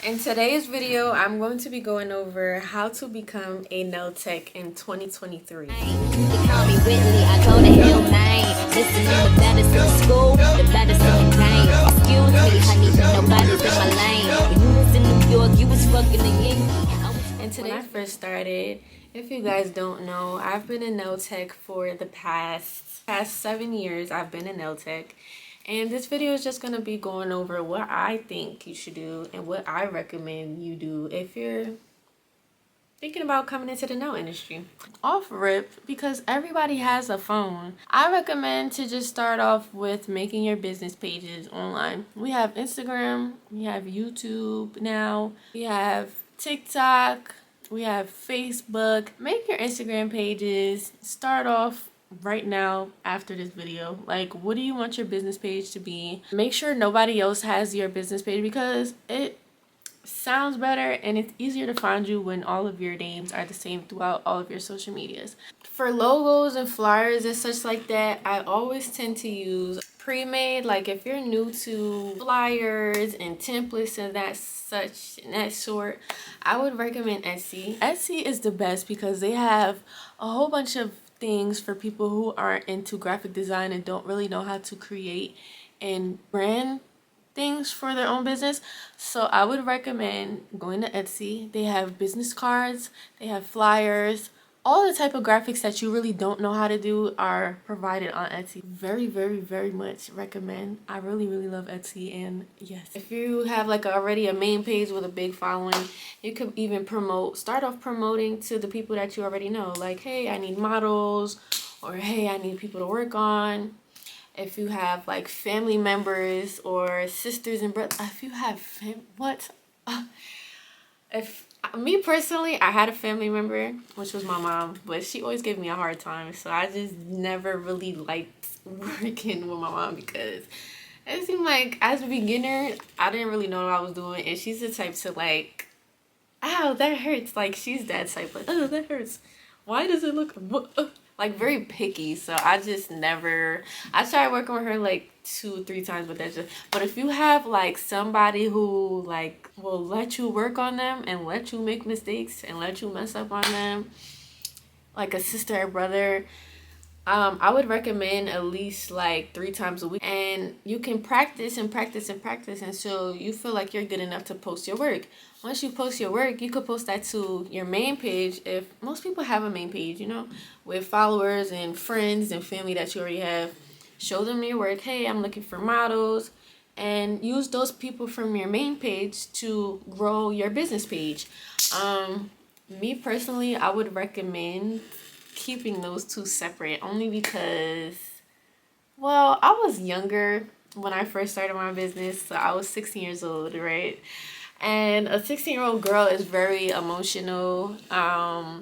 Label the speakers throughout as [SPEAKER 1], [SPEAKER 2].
[SPEAKER 1] In today's video, I'm going to be going over how to become a nail tech in 2023.
[SPEAKER 2] They call me Whitley, I go to Hill Nine. Listening the baddest in school, the baddest in the game. Excuse me, honey, but nobody's in my lane. When you was in New York, you was fucking a Yankee.
[SPEAKER 1] And when I first started, if you guys don't know, I've been a nail tech for the past 7 years. I've been a nail tech. And this video is just going to be going over what I think you should do and what I recommend you do if you're thinking about coming into the nail industry. Off rip, because everybody has a phone, I recommend to just start off with making your business pages online. We have Instagram, we have YouTube now, we have TikTok, we have Facebook. Make your Instagram pages. Start off right now after this video. Like, what do you want your business page to be? Make sure nobody else has your business page because it sounds better and it's easier to find you when all of your names are the same throughout all of your social medias. For logos and flyers and such like that, I always tend to use pre-made. Like if you're new to flyers and templates and that sort, I would recommend Etsy. Etsy is the best because they have a whole bunch of things for people who aren't into graphic design and don't really know how to create and brand things for their own business. So I would recommend going to Etsy. They have business cards, they have flyers, all the type of graphics that you really don't know how to do are provided on Etsy. Very, very, very much recommend. I really, really love Etsy. And yes, if you have like already a main page with a big following, you could even start off promoting to the people that you already know. Like, hey, I need models, or hey, I need people to work on. If you have like family members or sisters and brothers, if you have if me personally, I had a family member, which was my mom, but she always gave me a hard time. So I just never really liked working with my mom because it seemed like as a beginner, I didn't really know what I was doing. And she's the type to like, ow, that hurts. Like she's that type, like, oh, that hurts. Why does it look like very picky? So I just never. I tried working with her like 2-3 times, but if you have like somebody who like will let you work on them and let you make mistakes and let you mess up on them, like a sister or brother, I would recommend at least like 3 times a week, and you can practice and practice and practice until you feel like you're good enough to post your work. Once you post your work, you could post that to your main page. If most people have a main page, with followers and friends and family that you already have, show them your work. Hey, I'm looking for models, and use those people from your main page to grow your business page. Me personally, I would recommend keeping those two separate only because, well, I was younger when I first started my business. So I was 16 years old, right? And a 16-year-old girl is very emotional. I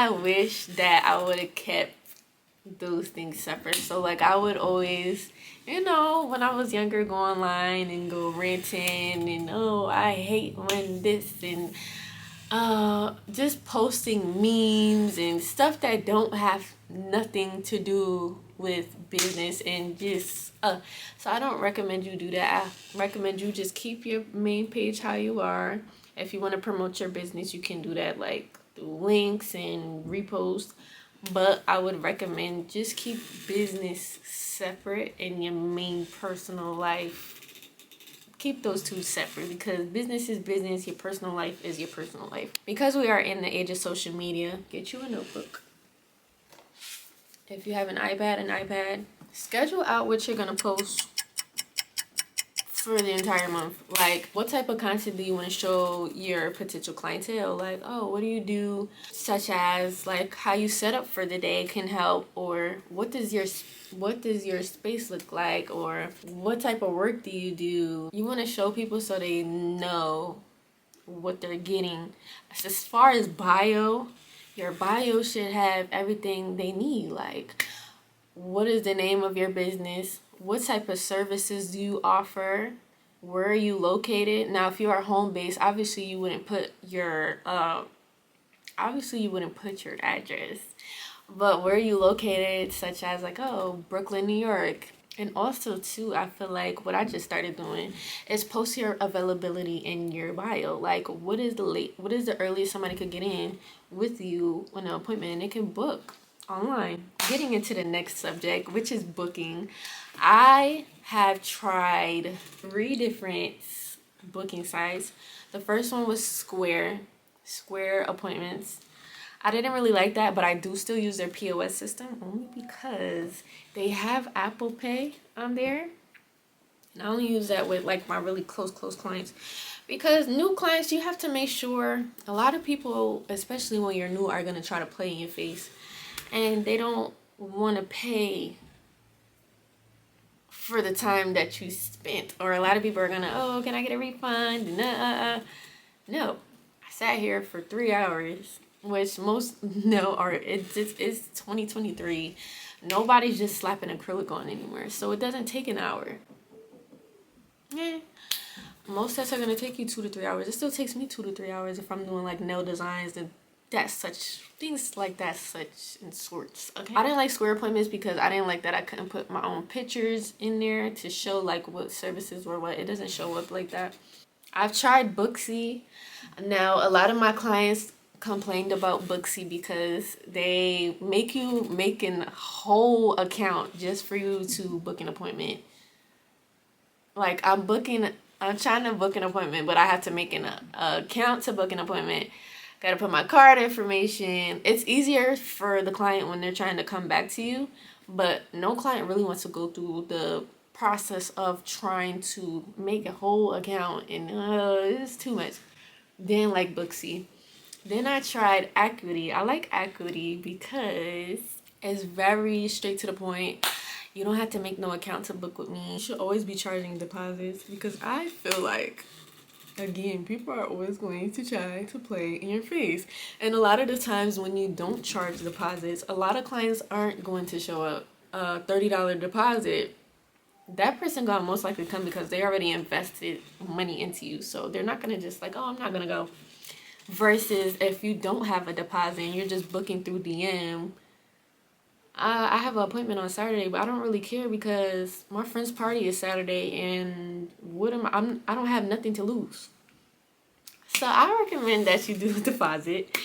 [SPEAKER 1] wish that I would have kept those things separate. So like I would always, when I was younger, go online and go ranting and, oh, I hate when this, and just posting memes and stuff that don't have nothing to do with business, and just so I don't recommend you do that. I recommend you just keep your main page how you are. If you want to promote your business, you can do that like through links and repost, but I would recommend just keep business separate and your main personal life. Keep those two separate because business is business, your personal life is your personal life. Because we are in the age of social media, get you a notebook. If you have an iPad, schedule out what you're going to post for the entire month. Like, what type of content do you want to show your potential clientele? Like, oh, what do you do? Such as like how you set up for the day can help, or what does your space look like, or what type of work do you do? You want to show people so they know what they're getting. As far as your bio should have everything they need. Like, what is the name of your business? What type of services do you offer? Where are you located? Now, if you are home based, obviously you wouldn't put your address. But where are you located? Such as like, oh, Brooklyn, New York. And also too, I feel like what I just started doing is post your availability in your bio. Like what is the earliest somebody could get in with you on an appointment, and they can book online. Getting into the next subject, which is booking. I have tried 3 different booking sites. The first one was Square Appointments. I didn't really like that, but I do still use their POS system only because they have Apple Pay on there. And I only use that with like my really close clients. Because new clients, you have to make sure, a lot of people, especially when you're new, are going to try to play in your face. And they don't want to pay for the time that you spent. Or a lot of people are going to, oh, can I get a refund? No. I sat here for 3 hours, which most know are, it's 2023. Nobody's just slapping acrylic on anymore. So it doesn't take an hour. Yeah. Most tests are going to take you 2 to 3 hours. It still takes me 2 to 3 hours if I'm doing like nail designs and things like that, such and sorts. Okay. I didn't like Square Appointments because I didn't like that I couldn't put my own pictures in there to show like what services were what. It doesn't show up like that. I've tried Booksy. Now, a lot of my clients complained about Booksy because they make you make a whole account just for you to book an appointment. Like I'm trying to book an appointment, but I have to make an account to book an appointment. Gotta put my card information. It's easier for the client when they're trying to come back to you, but no client really wants to go through the process of trying to make a whole account, and it's too much. Then like Booksy. Then I tried Acuity. I like Acuity because it's very straight to the point. You don't have to make no account to book with me. You should always be charging deposits because I feel like, again, people are always going to try to play in your face. And a lot of the times when you don't charge deposits, a lot of clients aren't going to show up. A $30 deposit, that person gonna most likely come because they already invested money into you. So they're not gonna just like, oh, I'm not gonna go. Versus if you don't have a deposit and you're just booking through DM, I have an appointment on Saturday, but I don't really care because my friend's party is Saturday, and I don't have nothing to lose. So I recommend that you do a deposit.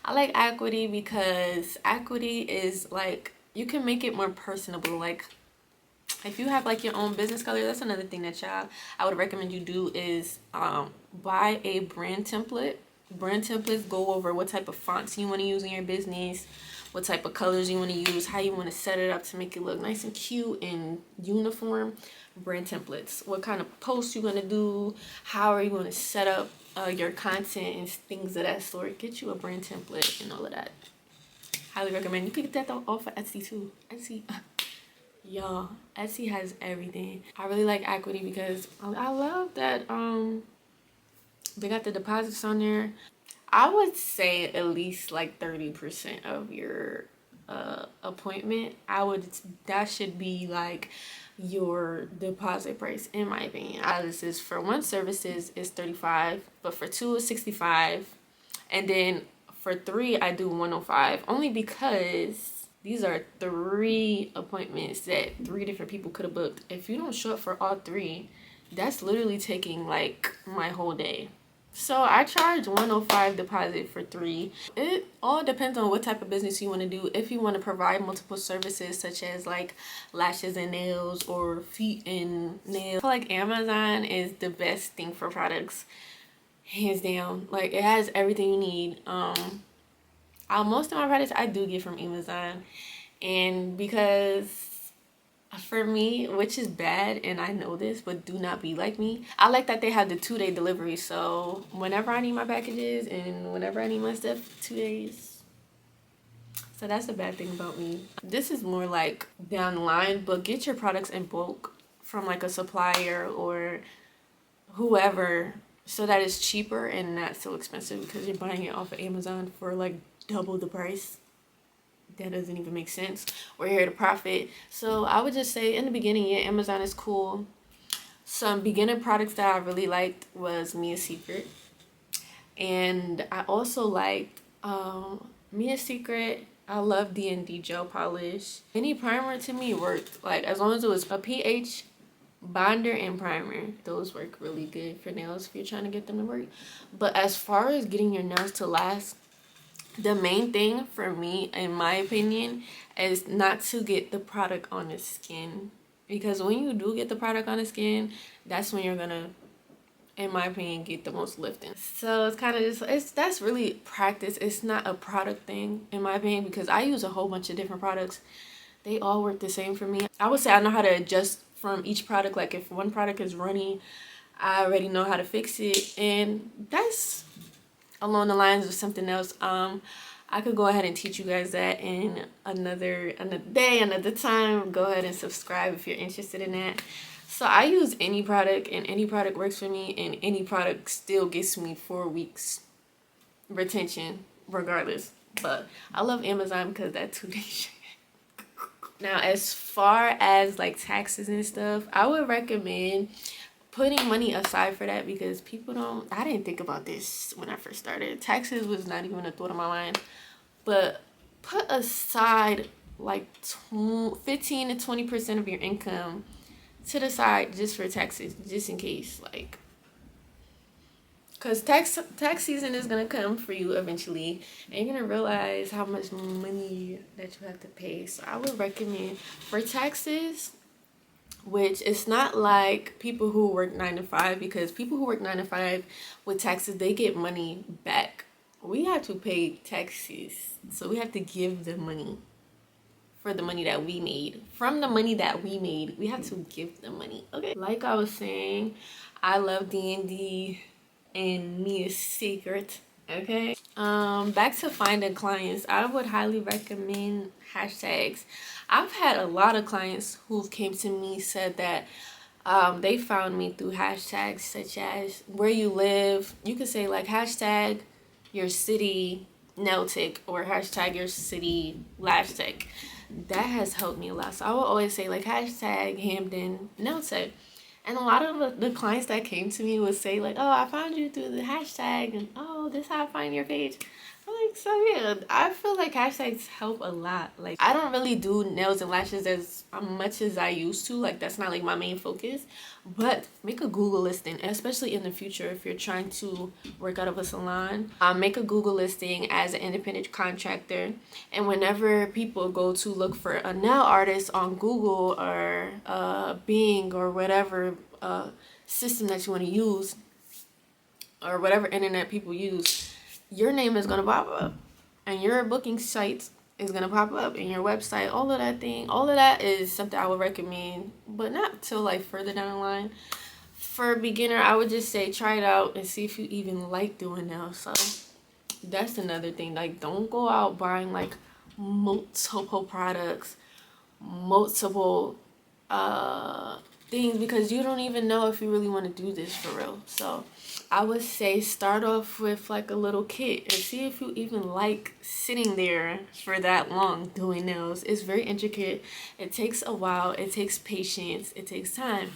[SPEAKER 1] I like Acuity because Acuity is like, you can make it more personable. Like if you have like your own business color, that's another thing that I would recommend you do is buy a brand template. Brand templates go over what type of fonts you want to use in your business, what type of colors you want to use, how you want to set it up to make it look nice and cute and uniform. Brand templates, what kind of posts you're going to do, how are you going to set up your content and things of that sort. Get you a brand template and all of that. Highly recommend. You can get that though off of Etsy too. Etsy, y'all, Etsy has everything. I really like Acuity because I love that they got the deposits on there. I would say at least like 30% of your appointment. That should be like your deposit price, in my opinion. This is for one services is $35, but for 2 is $65, and then for 3 I do $105, only because these are 3 appointments that 3 different people could have booked. If you don't show up for all 3, that's literally taking like my whole day. So I charge $105 deposit for 3. It all depends on what type of business you want to do. If you want to provide multiple services such as like lashes and nails or feet and nails, I feel like Amazon is the best thing for products, hands down. Like it has everything you need. Most of my products I do get from Amazon, and because for me, which is bad, and I know this, but do not be like me, I like that they have the 2-day delivery. So whenever I need my packages and whenever I need my stuff, 2 days. So that's the bad thing about me. This is more like down the line, but get your products in bulk from like a supplier or whoever, so that it's cheaper and not so expensive, because you're buying it off of Amazon for like double the price. That doesn't even make sense. We're here to profit. So I would just say in the beginning, yeah, Amazon is cool. Some beginner products that I really liked was Mia Secret. And I also liked Mia Secret. I love D&D gel polish. Any primer to me worked. Like, as long as it was a pH bonder and primer, those work really good for nails if you're trying to get them to work. But as far as getting your nails to last, the main thing for me, in my opinion, is not to get the product on the skin. Because when you do get the product on the skin, that's when you're gonna, in my opinion, get the most lifting. So it's kind of just, that's really practice. It's not a product thing, in my opinion, because I use a whole bunch of different products. They all work the same for me. I would say I know how to adjust from each product. Like if one product is runny, I already know how to fix it. And that's along the lines of something else. I could go ahead and teach you guys that in another day, another time. Go ahead and subscribe if you're interested in that. So I use any product, and any product works for me, and any product still gets me 4 weeks retention regardless. But I love Amazon because that 2-day shipping. Now, as far as like taxes and stuff, I would recommend putting money aside for that, because people don't, I didn't think about this when I first started. Taxes was not even a thought in my mind. But put aside like 15 to 20% of your income to the side just for taxes, just in case. Like, because tax season is going to come for you eventually, and you're going to realize how much money that you have to pay. So I would recommend for taxes, which it's not like people who work 9 to 5, because people who work 9 to 5 with taxes, they get money back. We have to pay taxes, so we have to give them money for the money that we made. From the money that we made, we have to give them money. Okay, like I was saying, I love D&D, and me is secret. Okay, back to finding clients. I would highly recommend hashtags. I've had a lot of clients who came to me, said that they found me through hashtags such as where you live. You could say like hashtag your city nail tech, or hashtag your city lash tech. That has helped me a lot. So I will always say like hashtag Hampden nail tech. And a lot of the clients that came to me would say like, oh, I found you through the hashtag, and oh, this is how I find your page. I'm like, so yeah, I feel like hashtags help a lot. Like, I don't really do nails and lashes as much as I used to. Like, that's not like my main focus. But make a Google listing, especially in the future if you're trying to work out of a salon. Make a Google listing as an independent contractor. And whenever people go to look for a nail artist on Google or Bing or whatever system that you want to use, or whatever internet people use, your name is going to pop up, and your booking site is going to pop up, and your website, all of that is something I would recommend, but not till like further down the line. For a beginner, I would just say try it out and see if you even like doing nails. So that's another thing. Like, don't go out buying like multiple products, multiple things, because you don't even know if you really want to do this for real. So I would say start off with like a little kit and see if you even like sitting there for that long doing nails. It's very intricate. It takes a while. It takes patience. It takes time.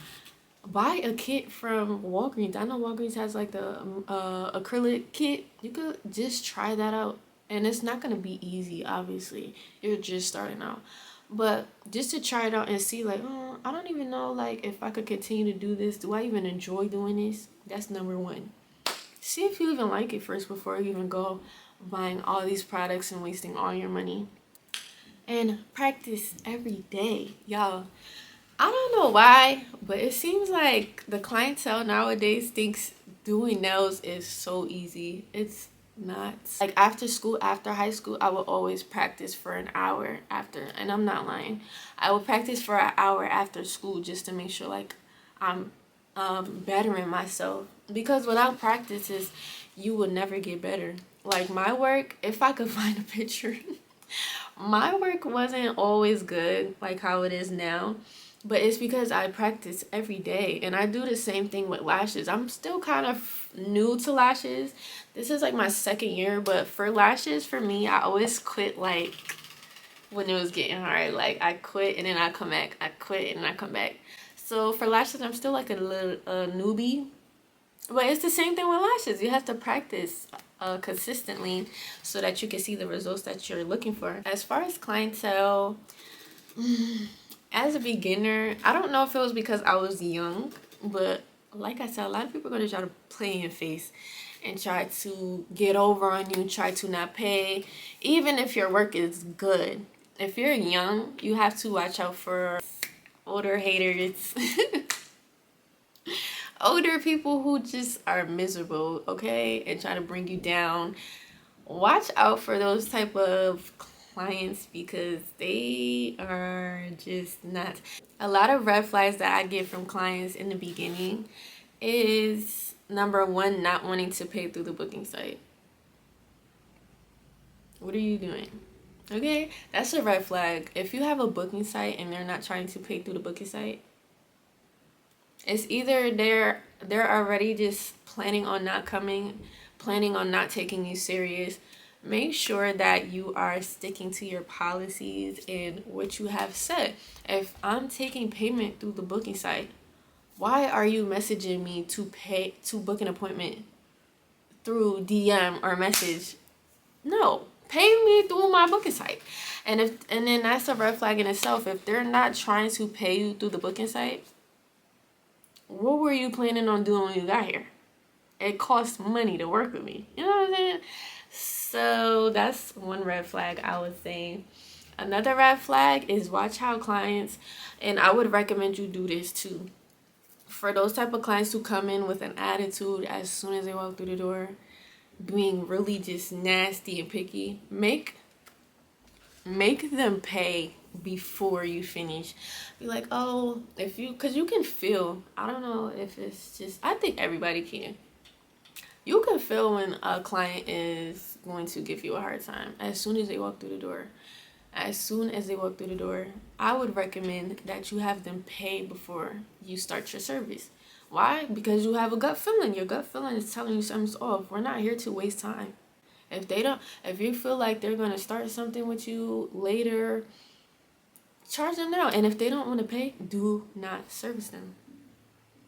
[SPEAKER 1] Buy a kit from Walgreens. I know Walgreens has like the acrylic kit. You could just try that out. And it's not going to be easy, obviously. You're just starting out. But just to try it out and see like, oh, I don't even know like if I could continue to do this. Do I even enjoy doing this? That's number one. See if you even like it first before you even go buying all these products and wasting all your money. And practice every day, y'all. I don't know why, but it seems like the clientele nowadays thinks doing nails is so easy. It's not. Like after school, after high school, I would always practice for an hour after, and I'm not lying. I would practice for an hour after school just to make sure like I'm bettering myself, because without practices you will never get better. Like my work, if I could find a picture, my work wasn't always good like how it is now, but it's because I practice every day. And I do the same thing with lashes. I'm still kind of new to lashes. This is like my second year, but for lashes, for me, I always quit like when it was getting hard. Like I quit and then I come back. I quit and I come back. So for lashes, I'm still like a little newbie. But it's the same thing with lashes. You have to practice consistently so that you can see the results that you're looking for. As far as clientele, as a beginner, I don't know if it was because I was young, but like I said, a lot of people are going to try to play in your face and try to get over on you, try to not pay, even if your work is good. If you're young, you have to watch out for older haters. Older people who just are miserable, okay, and try to bring you down. Watch out for those type of clients because they are just not. A lot of red flags that I get from clients in the beginning is, number one, not wanting to pay through the booking site. What are you doing? Okay, that's a red flag. If you have a booking site and they're not trying to pay through the booking site, it's either they're already just planning on not coming, planning on not taking you serious. Make sure that you are sticking to your policies and what you have said. If I'm taking payment through the booking site, why are you messaging me to book an appointment through DM or message? No, pay me through my booking site. And then that's a red flag in itself. If they're not trying to pay you through the booking site, what were you planning on doing when you got here? It costs money to work with me. You know what I'm saying? So that's one red flag I would say. Another red flag is watch how clients, and I would recommend you do this too. For those type of clients who come in with an attitude as soon as they walk through the door, being really just nasty and picky, make them pay before you finish. Be like, oh, because you can feel, I don't know if it's just, I think everybody can. You can feel when a client is going to give you a hard time as soon as they walk through the door. As soon as they walk through the door, I would recommend that you have them pay before you start your service. Why? Because you have a gut feeling. Your gut feeling is telling you something's off. We're not here to waste time. If you feel like they're going to start something with you later, charge them now. And if they don't want to pay, do not service them.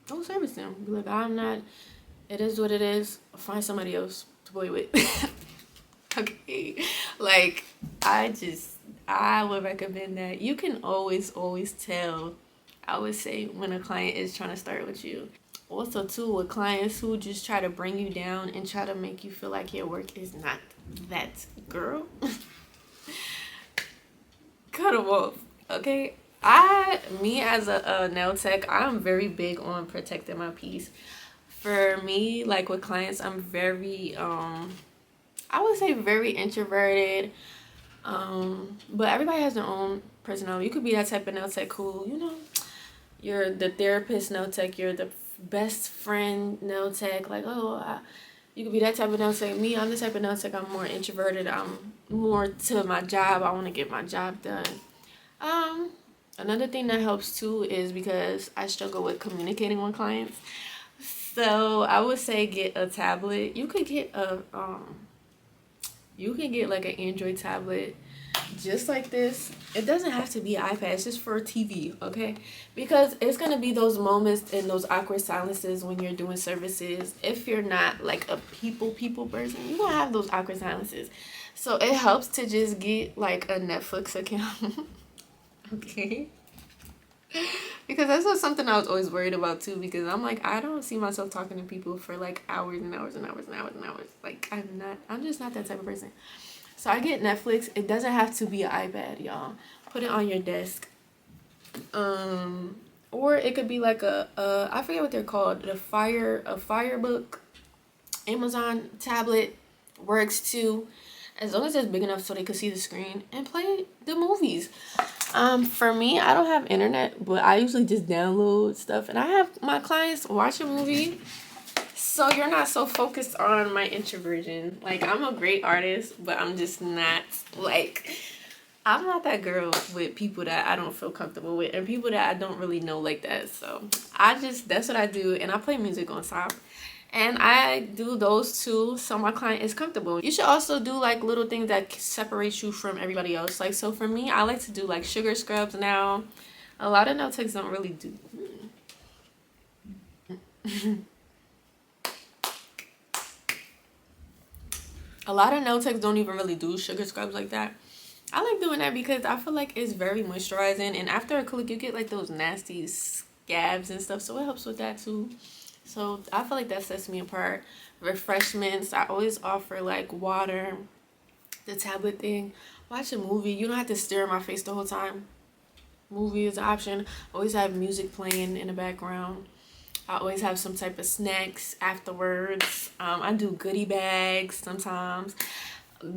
[SPEAKER 1] Don't service them. Be like, it is what it is. Find somebody else to play with. Okay. Like, I would recommend that. You can always tell, I would say, when a client is trying to start with you. Also, too, with clients who just try to bring you down and try to make you feel like your work is not that, girl. Cut them off, okay? Me as a nail tech, I'm very big on protecting my peace. For me, like with clients, I'm very, I would say very introverted. But everybody has their own personality. You could be that type of nail tech who, you're the therapist nail tech, you're the best friend nail tech. Like, you could be that type of nail tech. Me, I'm the type of nail tech, I'm more introverted. I'm more to my job. I want to get my job done. Another thing that helps too is because I struggle with communicating with clients. So I would say get a tablet. You could get like an Android tablet just like this. It doesn't have to be an iPad. It's just for TV, okay? Because it's going to be those moments and those awkward silences when you're doing services. If you're not like a people person, you're going to have those awkward silences. So it helps to just get like a Netflix account. Okay? Because that's something I was always worried about too, because I'm like, I don't see myself talking to people for like hours and hours and hours and hours and hours. Like, I'm just not that type of person. So I get Netflix. It doesn't have to be an iPad, y'all. Put it on your desk. Or it could be like I forget what they're called, a Firebook. Amazon tablet works too, as long as it's big enough so they could see the screen and play the movies. For me, I don't have internet, but I usually just download stuff, and I have my clients watch a movie, so you're not so focused on my introversion. Like, I'm a great artist, but I'm just not, like, I'm not that girl with people that I don't feel comfortable with and people that I don't really know like that. So that's what I do, and I play music on top. And I do those two so my client is comfortable. You should also do like little things that separate you from everybody else. Like, so for me, I like to do like sugar scrubs now. A lot of nail techs don't really do. A lot of nail techs don't even really do sugar scrubs like that. I like doing that because I feel like it's very moisturizing, and after a click you get like those nasty scabs and stuff, so it helps with that too. So I feel like that sets me apart. Refreshments, I always offer like water, the tablet thing. Watch a movie, you don't have to stare at my face the whole time. Movie is an option. Always have music playing in the background. I always have some type of snacks afterwards. I do goodie bags sometimes.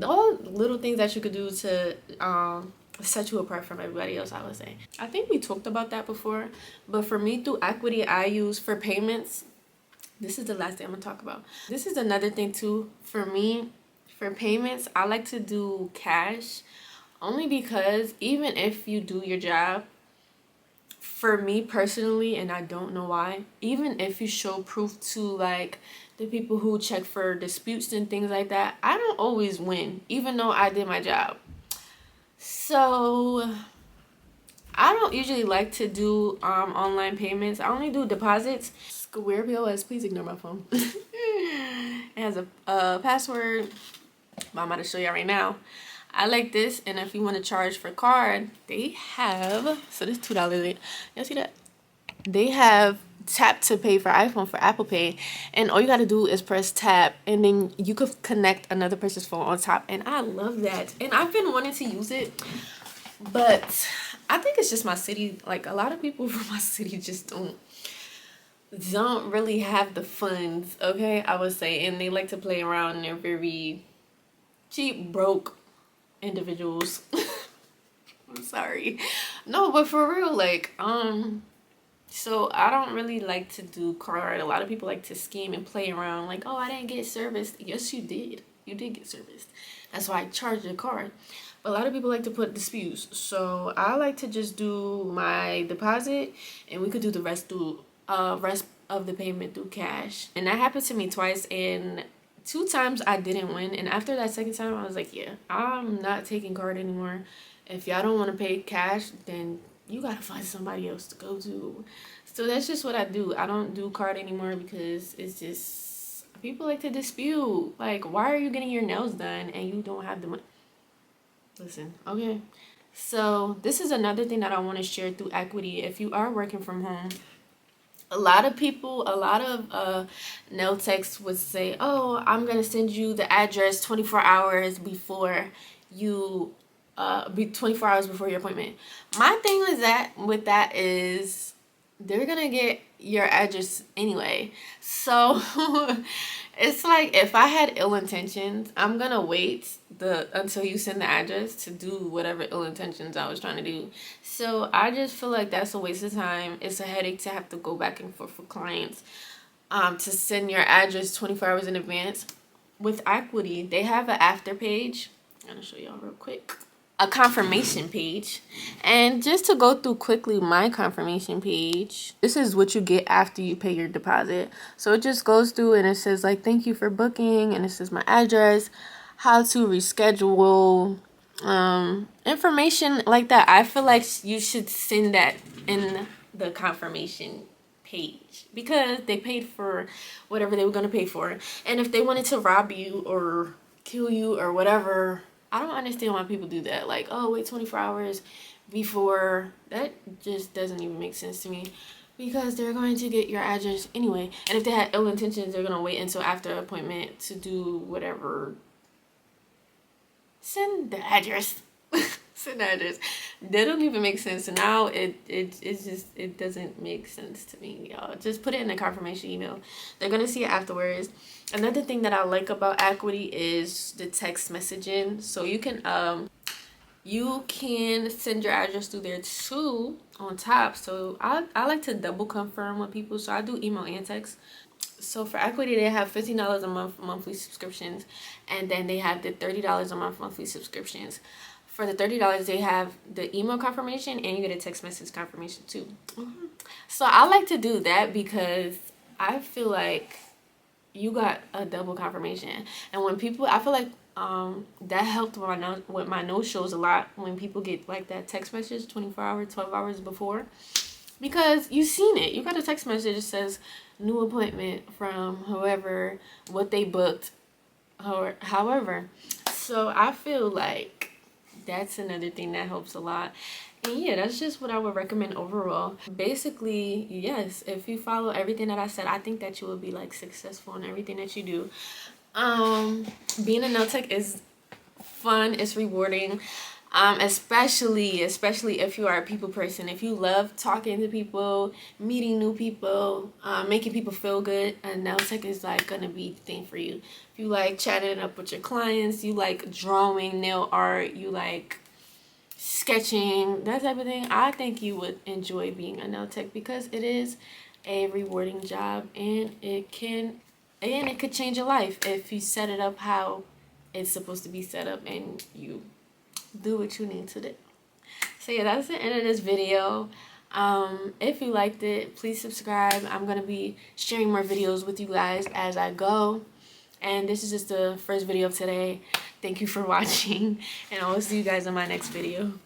[SPEAKER 1] All little things that you could do to set you apart from everybody else, I would say. I think we talked about that before, but for me, through equity, I use for payments. This is the last thing I'm gonna talk about. This is another thing too. For me, for payments, I like to do cash, only because even if you do your job, for me personally, and I don't know why, even if you show proof to like the people who check for disputes and things like that, I don't always win, even though I did my job. So I don't usually like to do online payments. I only do deposits. Square POS, please ignore my phone. It has a password, but I'm about to show y'all right now. I like this, and if you want to charge for card, they have, so this $2. Y'all see that? They have tap to pay for iPhone, for Apple Pay, and all you got to do is press tap, and then you could connect another person's phone on top, and I love that. And I've been wanting to use it, but I think it's just my city. Like, a lot of people from my city just don't really have the funds, okay, I would say, and they like to play around, and they're very cheap, broke individuals. I'm sorry. No, but for real, like, so I don't really like to do card. A lot of people like to scheme and play around, like, oh, I didn't get serviced. Yes, you did. You did get serviced. That's why I charged your card. But a lot of people like to put disputes. So I like to just do my deposit, and we could do the rest through rest of the payment through cash. And that happened to me twice, and 2 times I didn't win, and after that second time I was like, yeah, I'm not taking card anymore. If y'all don't want to pay cash, then you gotta find somebody else to go to. So that's just what I do. I don't do card anymore because it's just, people like to dispute. Like, why are you getting your nails done and you don't have the money? Listen, okay, so this is another thing that I want to share through equity. If you are working from home, a lot of nail techs would say, oh, I'm gonna send you the address 24 hours before you 24 hours before your appointment. My thing with that is they're gonna get your address anyway. So it's like, if I had ill intentions, I'm gonna wait until you send the address to do whatever ill intentions I was trying to do. So I just feel like that's a waste of time. It's a headache to have to go back and forth for clients to send your address 24 hours in advance. With equity, they have an after page. I'm gonna show y'all real quick. A confirmation page. And just to go through quickly my confirmation page, this is what you get after you pay your deposit. So it just goes through and it says like, thank you for booking, and it says my address, how to reschedule, information like that. I feel like you should send that in the confirmation page because they paid for whatever they were going to pay for. And if they wanted to rob you or kill you or whatever, I don't understand why people do that. Like, oh, wait 24 hours before. That just doesn't even make sense to me, because they're going to get your address anyway. And if they had ill intentions, they're going to wait until after appointment to do whatever. Send the address. Send the address. That don't even make sense. Now it doesn't make sense to me, y'all. Just put it in the confirmation email. They're gonna see it afterwards. Another thing that I like about equity is the text messaging. So you can send your address through there too on top. So I like to double confirm with people. So I do email and text. So for equity, they have $15 a month monthly subscriptions, and then they have the $30 a month monthly subscriptions. For the $30, they have the email confirmation, and you get a text message confirmation too. So I like to do that because I feel like you got a double confirmation. And when people, I feel like that helped with my no-shows a lot, when people get like that text message 24 hours, 12 hours before. Because you seen it. You got a text message that says new appointment from whoever, what they booked. however, so I feel like that's another thing that helps a lot. And yeah, that's just what I would recommend overall. Basically, yes, if you follow everything that I said, I think that you will be like successful in everything that you do. Being a nail tech is fun, it's rewarding. Especially if you are a people person. If you love talking to people, meeting new people, making people feel good, a nail tech is like gonna be the thing for you. If you like chatting it up with your clients, you like drawing, nail art, you like sketching, that type of thing, I think you would enjoy being a nail tech because it is a rewarding job, and it could change your life if you set it up how it's supposed to be set up and you do what you need to do. So yeah, that's the end of this video. If you liked it, please subscribe. I'm gonna be sharing more videos with you guys as I go, and this is just the first video of today. Thank you for watching, and I will see you guys in my next video.